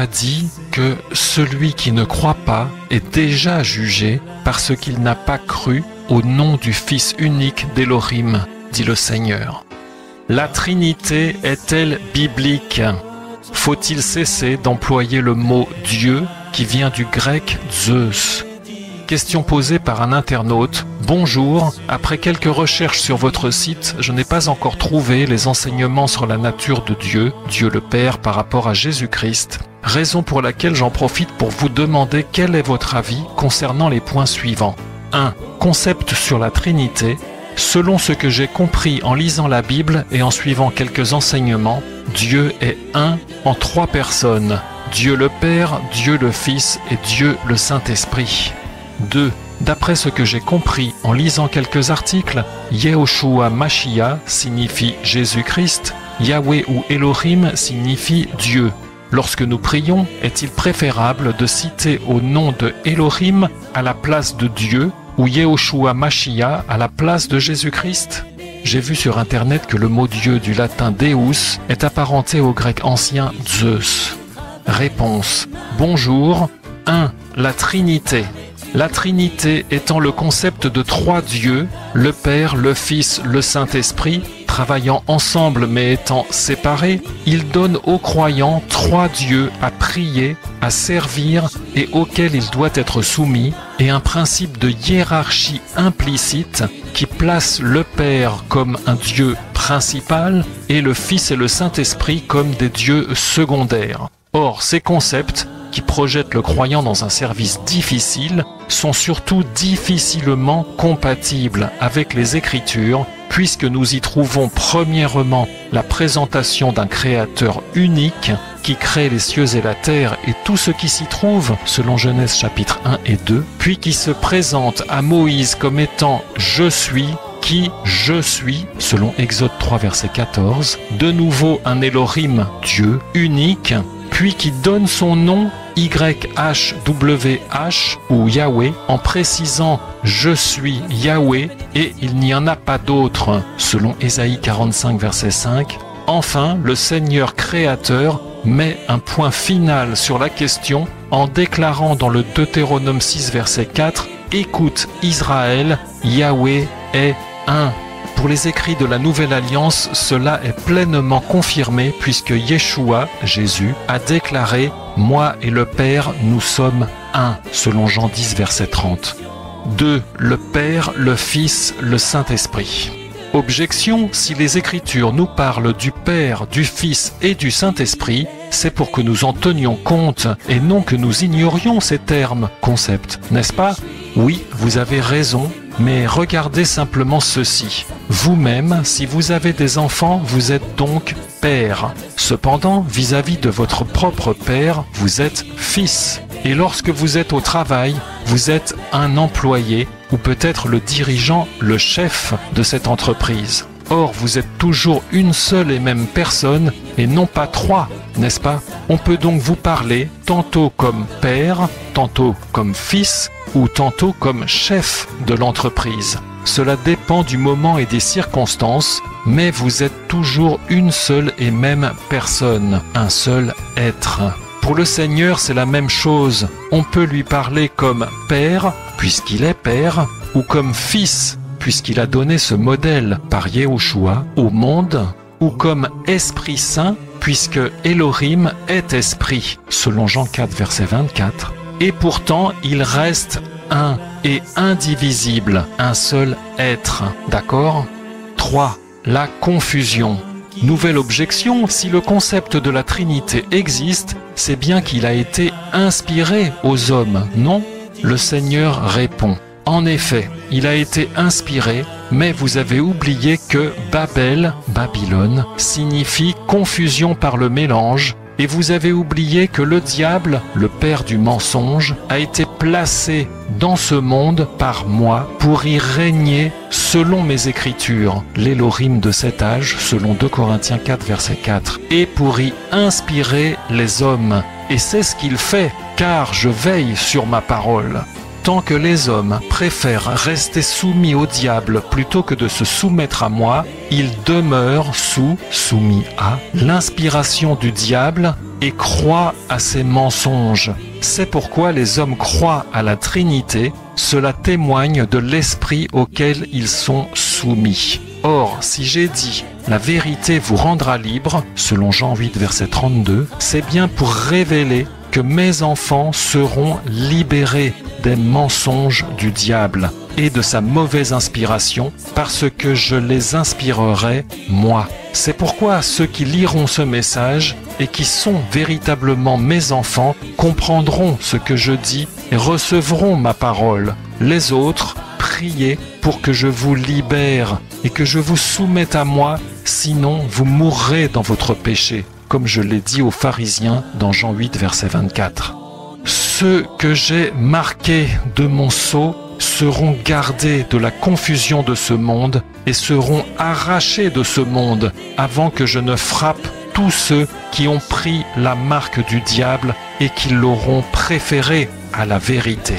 pas dit que celui qui ne croit pas est déjà jugé parce qu'il n'a pas cru au nom du Fils unique d'Élohim, dit le Seigneur. La Trinité est-elle biblique? Faut-il cesser d'employer le mot Dieu qui vient du grec Zeus? Question posée par un internaute. Bonjour, après quelques recherches sur votre site, je n'ai pas encore trouvé les enseignements sur la nature de Dieu, Dieu le Père par rapport à Jésus-Christ. Raison pour laquelle j'en profite pour vous demander quel est votre avis concernant les points suivants. 1. Concept sur la Trinité. Selon ce que j'ai compris en lisant la Bible et en suivant quelques enseignements, Dieu est un en 3 personnes. Dieu le Père, Dieu le Fils et Dieu le Saint-Esprit. 2. D'après ce que j'ai compris en lisant quelques articles, Yehoshua Mashiach signifie Jésus-Christ, Yahweh ou Elohim signifie Dieu. Lorsque nous prions, est-il préférable de citer au nom de Elohim à la place de Dieu ou Yehoshua Mashiach à la place de Jésus-Christ? J'ai vu sur internet que le mot Dieu du latin Deus est apparenté au grec ancien Zeus. Réponse. Bonjour. 1. La Trinité. La Trinité étant le concept de 3 dieux, le Père, le Fils, le Saint-Esprit, travaillant ensemble mais étant séparés, il donne aux croyants 3 dieux à prier, à servir et auxquels il doit être soumis, et un principe de hiérarchie implicite qui place le Père comme un Dieu principal et le Fils et le Saint-Esprit comme des dieux secondaires. Or, ces concepts, qui projettent le croyant dans un service difficile, sont surtout difficilement compatibles avec les Écritures, puisque nous y trouvons premièrement la présentation d'un Créateur unique qui crée les cieux et la terre et tout ce qui s'y trouve, selon Genèse chapitre 1 et 2, puis qui se présente à Moïse comme étant « Je suis », qui je suis, selon Exode 3 verset 14, de nouveau un Elohim, Dieu, unique, puis qui donne son nom YHWH ou Yahweh en précisant « Je suis Yahweh » et il n'y en a pas d'autre, selon Ésaïe 45 verset 5. Enfin, le Seigneur créateur met un point final sur la question en déclarant dans le Deutéronome 6 verset 4 « Écoute Israël, Yahweh est un ». Pour les écrits de la Nouvelle Alliance, cela est pleinement confirmé puisque Yeshua, Jésus, a déclaré « Moi et le Père, nous sommes un », selon Jean 10, verset 30. 2. Le Père, le Fils, le Saint-Esprit. Objection, si les Écritures nous parlent du Père, du Fils et du Saint-Esprit, c'est pour que nous en tenions compte et non que nous ignorions ces termes, concepts, n'est-ce pas? Oui, vous avez raison. Mais regardez simplement ceci. Vous-même, si vous avez des enfants, vous êtes donc père. Cependant, vis-à-vis de votre propre père, vous êtes fils. Et lorsque vous êtes au travail, vous êtes un employé ou peut-être le dirigeant, le chef de cette entreprise. Or, vous êtes toujours une seule et même personne et non pas 3, n'est-ce pas? On peut donc vous parler tantôt comme père, tantôt comme fils ou tantôt comme chef de l'entreprise. Cela dépend du moment et des circonstances, mais vous êtes toujours une seule et même personne, un seul être. Pour le Seigneur, c'est la même chose. On peut lui parler comme père, puisqu'il est père, ou comme fils, puisqu'il a donné ce modèle par Yehoshua au monde, ou comme Esprit Saint, puisque Elohim est esprit, selon Jean 4, verset 24. Et pourtant, il reste un et indivisible, un seul être. D'accord? 3. La confusion. Nouvelle objection, si le concept de la Trinité existe, c'est bien qu'il a été inspiré aux hommes, non? Le Seigneur répond. En effet, il a été inspiré, mais vous avez oublié que Babel, Babylone, signifie confusion par le mélange, et vous avez oublié que le diable, le père du mensonge, a été placé dans ce monde par moi pour y régner selon mes écritures, l'Élohim de cet âge, selon 2 Corinthiens 4, verset 4, et pour y inspirer les hommes. Et c'est ce qu'il fait, car je veille sur ma parole. Tant que les hommes préfèrent rester soumis au diable plutôt que de se soumettre à moi, ils demeurent soumis à l'inspiration du diable et croient à ses mensonges. C'est pourquoi les hommes croient à la Trinité, cela témoigne de l'esprit auquel ils sont soumis. Or, si j'ai dit « la vérité vous rendra libre », selon Jean 8, verset 32, c'est bien pour révéler que mes enfants seront libérés des mensonges du diable et de sa mauvaise inspiration, parce que je les inspirerai moi. C'est pourquoi ceux qui liront ce message et qui sont véritablement mes enfants comprendront ce que je dis et recevront ma parole. Les autres, priez pour que je vous libère et que je vous soumette à moi, sinon vous mourrez dans votre péché, comme je l'ai dit aux pharisiens dans Jean 8, verset 24. Ceux que j'ai marqués de mon sceau seront gardés de la confusion de ce monde et seront arrachés de ce monde avant que je ne frappe tous ceux qui ont pris la marque du diable et qui l'auront préféré à la vérité.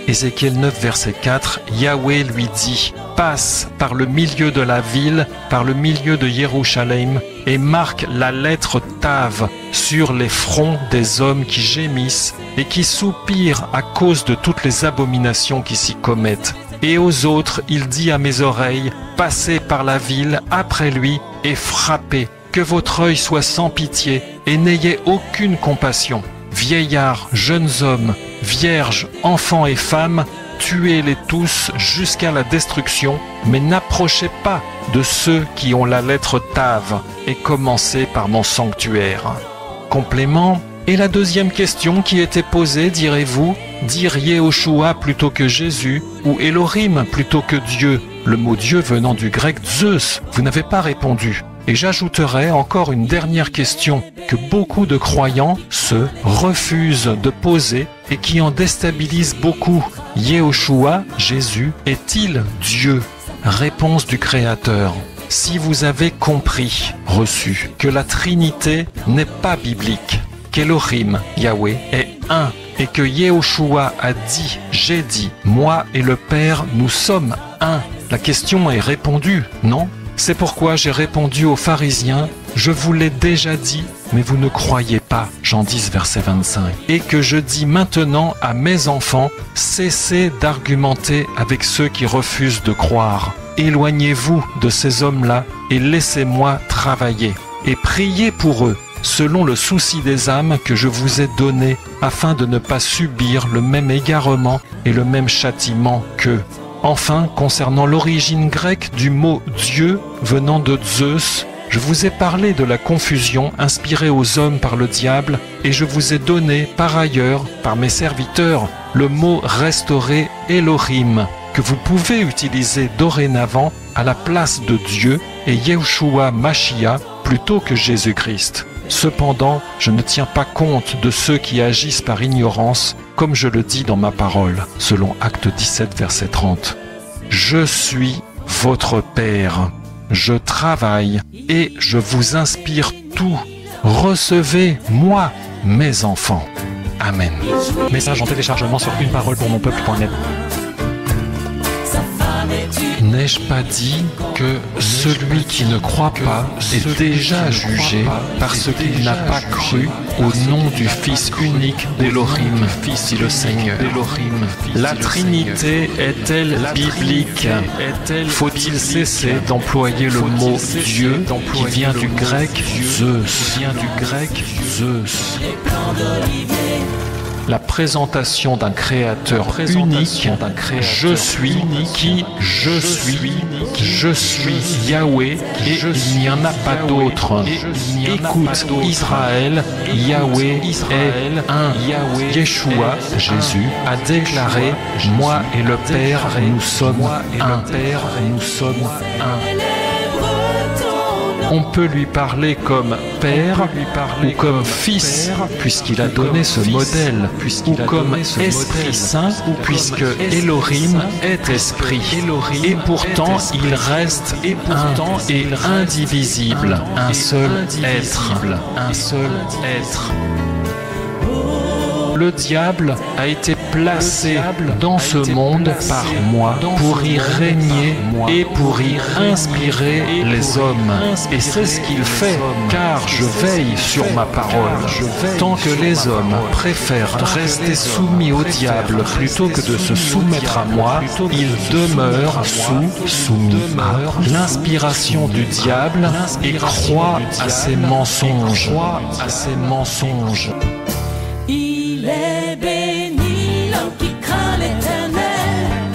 Ézéchiel 9, verset 4, Yahweh lui dit « Passe par le milieu de la ville, par le milieu de Jérusalem, et marque la lettre Tav sur les fronts des hommes qui gémissent et qui soupirent à cause de toutes les abominations qui s'y commettent. Et aux autres, il dit à mes oreilles, passez par la ville après lui et frappez, que votre œil soit sans pitié et n'ayez aucune compassion. Vieillards, jeunes hommes, vierges, enfants et femmes, tuez-les tous jusqu'à la destruction, mais n'approchez pas de ceux qui ont la lettre Tav et commencez par mon sanctuaire. » Complément. Et la deuxième question qui était posée, direz-vous, dire Yehoshua plutôt que Jésus ou Elohim plutôt que Dieu, le mot Dieu venant du grec Zeus, vous n'avez pas répondu. Et j'ajouterai encore une dernière question que beaucoup de croyants se refusent de poser et qui en déstabilise beaucoup. Yehoshua, Jésus, est-il Dieu? Réponse du Créateur. Si vous avez compris, reçu, que la Trinité n'est pas biblique, qu'Elohim, Yahweh, est un, et que Yehoshua a dit, j'ai dit, moi et le Père, nous sommes un, la question est répondue, non? C'est pourquoi j'ai répondu aux pharisiens, je vous l'ai déjà dit, mais vous ne croyez pas, Jean 10, verset 25. Et que je dis maintenant à mes enfants, cessez d'argumenter avec ceux qui refusent de croire. Éloignez-vous de ces hommes-là et laissez-moi travailler. Et priez pour eux, selon le souci des âmes que je vous ai donné, afin de ne pas subir le même égarement et le même châtiment qu'eux. Enfin, concernant l'origine grecque du mot « Dieu » venant de Zeus, je vous ai parlé de la confusion inspirée aux hommes par le diable et je vous ai donné par ailleurs, par mes serviteurs, le mot restauré Elohim, que vous pouvez utiliser dorénavant à la place de Dieu et Yeshua Mashiach plutôt que Jésus-Christ. Cependant, je ne tiens pas compte de ceux qui agissent par ignorance, comme je le dis dans ma parole, selon Acte 17, verset 30. Je suis votre Père, je travaille et je vous inspire tout. Recevez, moi, mes enfants. Amen. Message en téléchargement sur uneparolepourmonpeuple.net. N'ai-je pas dit que celui qui ne croit pas est déjà jugé parce qu'il n'a pas cru au nom du Fils unique d'Elohim, dit le Seigneur. La Trinité est-elle biblique? Faut-il cesser d'employer le mot Dieu qui vient du grec Zeus? La présentation d'un créateur unique, je suis qui je suis Yahweh et il n'y en a pas d'autre. Écoute Israël, Yahweh est un. Yeshua, Jésus, a déclaré, moi et le Père, nous sommes un. On peut lui parler comme Père ou comme Fils, puisqu'il a donné ce modèle, ou comme Esprit Saint, puisque Elohim est Esprit. Et pourtant, il reste un et indivisible, un seul être. Le diable a été placé dans ce monde par moi pour y régner et pour y inspirer les hommes. Et c'est ce qu'il fait, car je veille sur ma parole. Tant que les hommes préfèrent rester soumis au diable plutôt que de se soumettre à moi, ils demeurent soumis à l'inspiration du diable et croient à ses mensonges. Il est béni l'homme qui craint l'Éternel,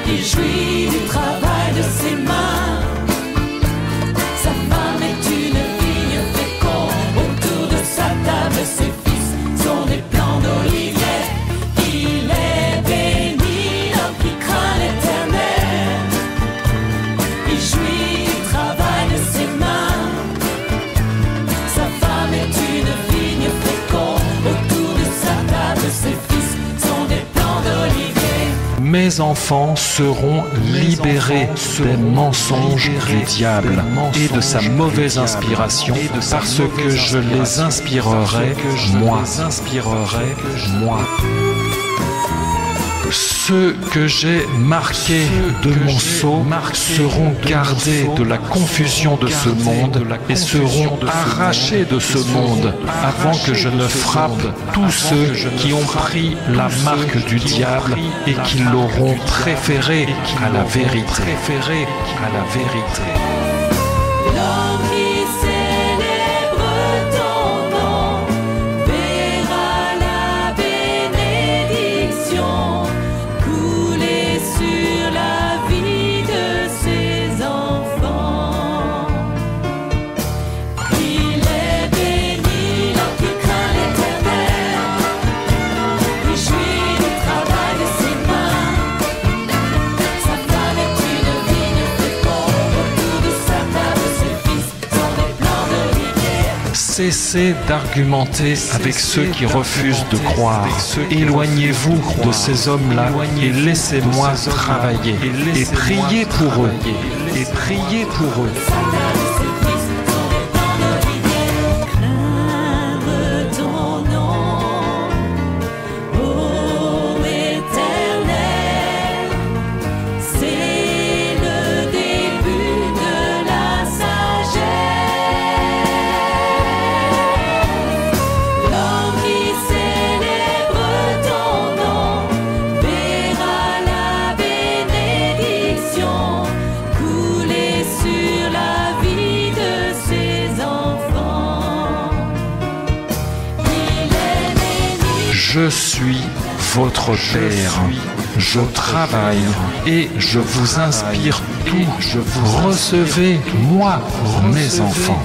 il jouit du travail de ses mains. Sa femme est une vigne féconde, autour de sa table ses fils sont des plants d'olivier. Il est béni l'homme qui craint l'Éternel, il jouit du travail de ses mains. Sa femme est une vigne féconde, autour de sa table ses fils sont des plants d'olivier. Mes enfants seront libérés des mensonges du diable et de sa mauvaise inspiration parce que je les inspirerai moi. Ceux que j'ai marqués de mon sceau seront gardés de la confusion de ce monde et seront arrachés de ce monde avant que je ne frappe tous ceux qui ont pris la marque du diable et qui l'auront préféré à la vérité. L'homme qui célèbre ton nom verra la bénédiction couler sur la vie de ses enfants. Il est béni l'homme qui craint l'Éternel, il jouit du travail de ses mains. Sa femme est une vigne féconde, autour de sa table ses fils sont des plants d'olivier. Cessez d'argumenter avec ceux qui refusent de croire. Éloignez-vous de ces hommes-là et laissez-moi travailler. Et priez pour eux. Sa table ses fils sont des plants d'olivier. Craindre ton nom, ô Éternel, c'est le début de la sagesse. L'homme qui célèbre ton nom verra la bénédiction couler sur la vie de ses enfants. Il est béni. Je suis votre Père. Je travaille et je vous inspire tout. Recevez-moi, mes enfants.